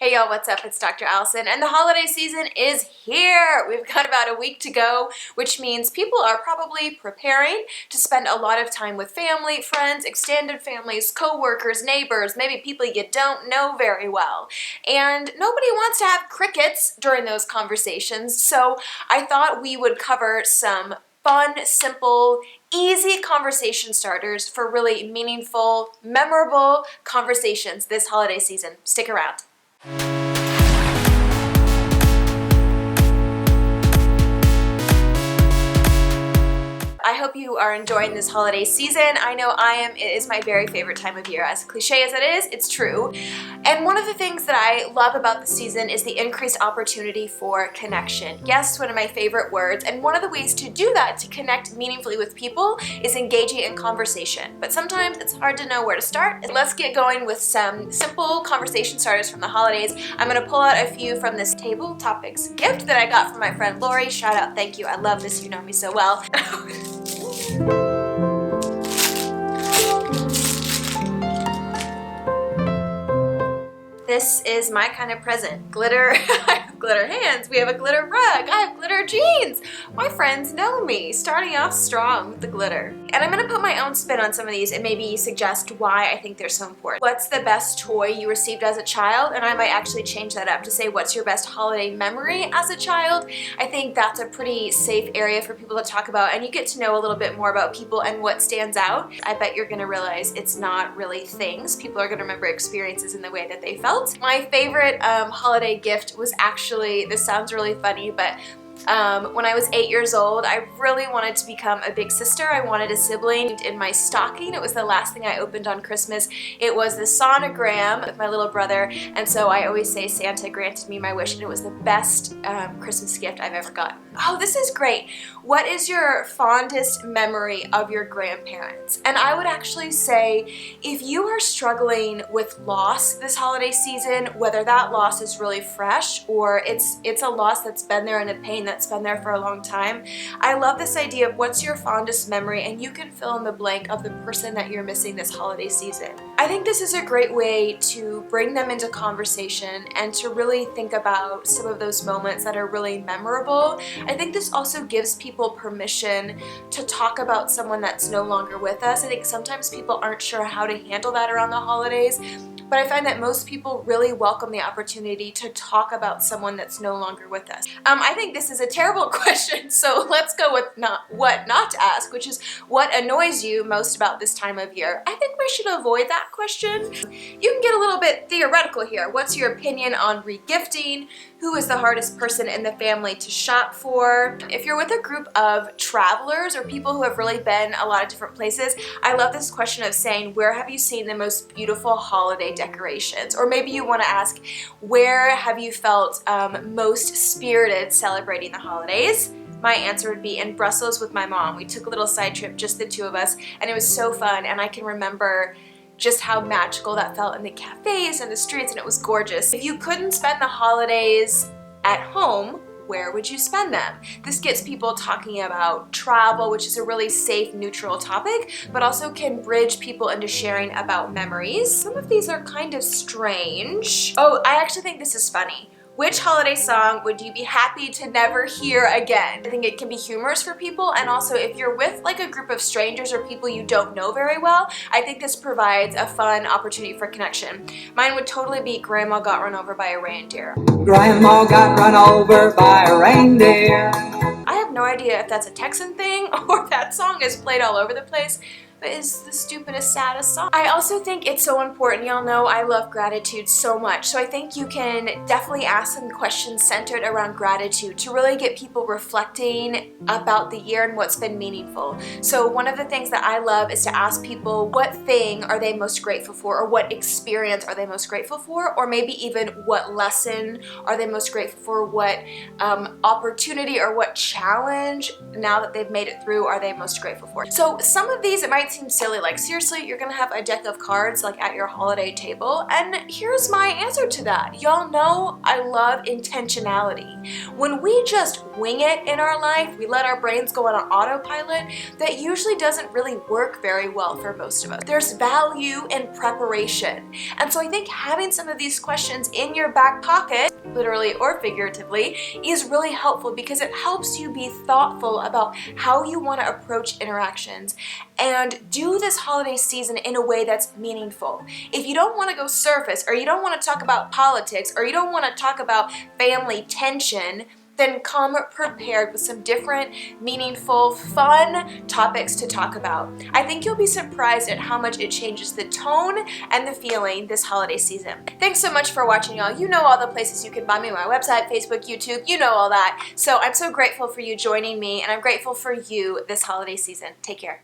Hey y'all, what's up? It's Dr. Allison, and the holiday season is here! We've got about a week to go, which means people are probably preparing to spend a lot of time with family, friends, extended families, co-workers, neighbors, maybe people you don't know very well. And nobody wants to have crickets during those conversations, so I thought we would cover some fun, simple, easy conversation starters for really meaningful, memorable conversations this holiday season. Stick around. I hope you are enjoying this holiday season. I know I am. It is my very favorite time of year. As cliche as it is, it's true. And one of the things that I love about the season is the increased opportunity for connection. Yes, one of my favorite words. And one of the ways to do that, to connect meaningfully with people, is engaging in conversation. But sometimes it's hard to know where to start. Let's get going with some simple conversation starters from the holidays. I'm going to pull out a few from this table topics gift that I got from my friend Lori. Shout out, thank you. I love this. You know me so well. This is my kind of present. Glitter. I have glitter hands. We have a glitter rug. I have glitter jeans. My friends know me. Starting off strong with the glitter. And I'm going to put my own spin on some of these and maybe suggest why I think they're so important. What's the best toy you received as a child? And I might actually change that up to say what's your best holiday memory as a child? I think that's a pretty safe area for people to talk about, and you get to know a little bit more about people and what stands out. I bet you're going to realize it's not really things. People are going to remember experiences in the way that they felt. My favorite holiday gift was actually, this sounds really funny, but when I was 8 years old, I really wanted to become a big sister. I wanted a sibling. In my stocking, it was the last thing I opened on Christmas. It was the sonogram of my little brother, and so I always say Santa granted me my wish, and it was the best Christmas gift I've ever gotten. Oh, this is great. What is your fondest memory of your grandparents? And I would actually say, if you are struggling with loss this holiday season, whether that loss is really fresh or it's a loss that's been there and a pain that's been there for a long time, I love this idea of what's your fondest memory, and you can fill in the blank of the person that you're missing this holiday season. I think this is a great way to bring them into conversation and to really think about some of those moments that are really memorable. I think this also gives people permission to talk about someone that's no longer with us. I think sometimes people aren't sure how to handle that around the holidays, but I find that most people really welcome the opportunity to talk about someone that's no longer with us. I think this is a terrible question, so let's go with what not to ask, which is what annoys you most about this time of year. I think we should avoid that question. You can get a little bit theoretical here. What's your opinion on regifting? Who is the hardest person in the family to shop for? If you're with a group of travelers or people who have really been a lot of different places, I love this question of saying, where have you seen the most beautiful holiday decorations? Or maybe you want to ask, where have you felt most spirited celebrating the holidays? My answer would be in Brussels with my mom. We took a little side trip, just the two of us, and it was so fun, and I can remember just how magical that felt in the cafes and the streets, and it was gorgeous. If you couldn't spend the holidays at home, where would you spend them? This gets people talking about travel, which is a really safe, neutral topic, but also can bridge people into sharing about memories. Some of these are kind of strange. Oh, I actually think this is funny. Which holiday song would you be happy to never hear again? I think it can be humorous for people, and also if you're with like a group of strangers or people you don't know very well, I think this provides a fun opportunity for connection. Mine would totally be Grandma Got Run Over by a Reindeer. Grandma got run over by a reindeer. I have no idea if that's a Texan thing or if that song is played all over the place, but it's the stupidest, saddest song. I also think it's so important. Y'all know I love gratitude so much, so I think you can definitely ask some questions centered around gratitude to really get people reflecting about the year and what's been meaningful. So one of the things that I love is to ask people what thing are they most grateful for, or what experience are they most grateful for, or maybe even what lesson are they most grateful for, what opportunity or what challenge now that they've made it through are they most grateful for. So some of these, it might seem silly, like seriously, you're gonna have a deck of cards like at your holiday table? And here's my answer to that. Y'all know I love intentionality. When we just wing it in our life, we let our brains go on autopilot, that usually doesn't really work very well for most of us. There's value in preparation. And so I think having some of these questions in your back pocket, literally or figuratively, is really helpful because it helps you be thoughtful about how you want to approach interactions and do this holiday season in a way that's meaningful. If you don't want to go surface, or you don't want to talk about politics, or you don't want to talk about family tension, then come prepared with some different, meaningful, fun topics to talk about. I think you'll be surprised at how much it changes the tone and the feeling this holiday season. Thanks so much for watching, y'all. You know all the places you can find me, my website, Facebook, YouTube, you know all that. So I'm so grateful for you joining me, and I'm grateful for you this holiday season. Take care.